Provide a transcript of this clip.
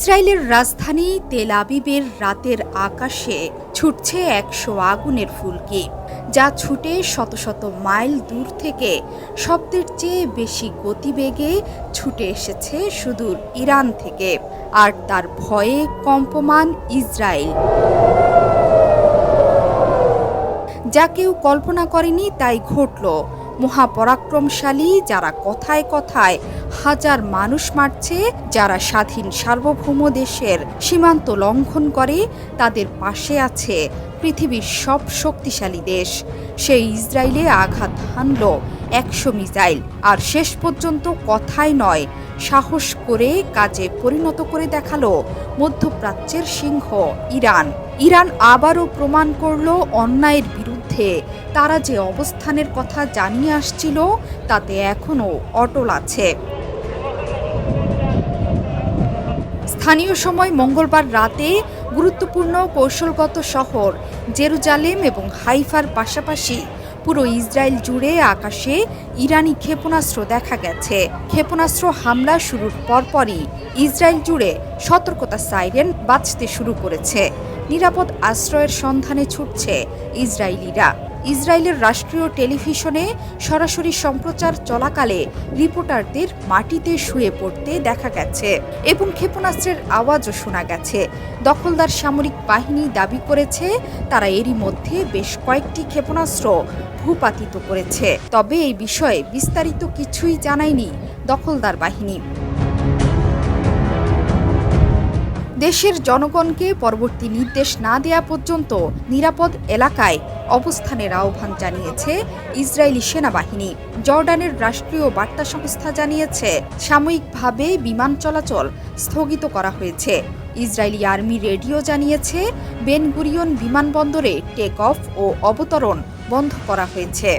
ইসরায়েলের রাজধানী তেল আবিবের রাতের আকাশে ছুটছে ১০০ আগুনের ফুলকি, যা ছুটে শত শত মাইল দূর থেকে শব্দের চেয়ে বেশি গতিবেগে ছুটে এসেছে সুদূর ইরান থেকে। আর তার ভয়ে কম্পমান ইসরায়েল। যা কেউ কল্পনা করেনি তাই ঘটল। মহাপরাক্রমশালী যারা কথায় কথায় হাজার মানুষ মারছে, যারা স্বাধীন সার্বভৌম দেশের সীমান্ত লঙ্ঘন করে, তাদের পাশে আছে পৃথিবীর সব শক্তিশালী দেশ। সেই ইসরায়েলে আঘাত হানল ১০০ মিসাইল। আর শেষ পর্যন্ত কথায় নয়, সাহস করে কাজে পরিণত করে দেখালো মধ্যপ্রাচ্যের সিংহ ইরান। ইরান আবারও প্রমাণ করল অন্যায়ের বিরুদ্ধে তারা যে অবস্থানের কথা জানিয়ে আসছিল তাতে এখনও অটল আছে। স্থানীয় সময় মঙ্গলবার রাতে গুরুত্বপূর্ণ কৌশলগত শহর জেরুজালেম এবং হাইফার পাশাপাশি পুরো ইসরায়েল জুড়ে আকাশে ইরানি ক্ষেপণাস্ত্র দেখা গেছে। ক্ষেপণাস্ত্র হামলা শুরুর পরপরই ইসরায়েল জুড়ে সতর্কতা সাইরেন বাজতে শুরু করেছে। নিরাপদ আশ্রয়ের সন্ধানে ছুটছে ইসরায়েলিরা। ইসরায়েলের রাষ্ট্রীয় টেলিভিশনে সরাসরি সম্প্রচার চলাকালে রিপোর্টারদের মাটিতে শুয়ে পড়তে দেখা গেছে এবং ক্ষেপণাস্ত্রের আওয়াজও শোনা গেছে। দখলদার সামরিক বাহিনী দাবি করেছে তারা এরই মধ্যে বেশ কয়েকটি ক্ষেপণাস্ত্র ভূপাতিত করেছে। তবে এই বিষয়ে বিস্তারিত কিছুই জানায়নি দখলদার বাহিনী। দেশের জনগণকে পরবর্তী নির্দেশ না দেয়া পর্যন্ত নিরাপদ এলাকায় অবস্থানের আহ্বান জানিয়েছে ইসরায়েলি সেনাবাহিনী। জর্ডানের রাষ্ট্রীয় বার্তা সংস্থা জানিয়েছে সাময়িকভাবে বিমান চলাচল স্থগিত করা হয়েছে। ইসরায়েলি আর্মি রেডিও জানিয়েছে বেন গুরিয়ন বিমানবন্দরে টেক অফ ও অবতরণ বন্ধ করা হয়েছে।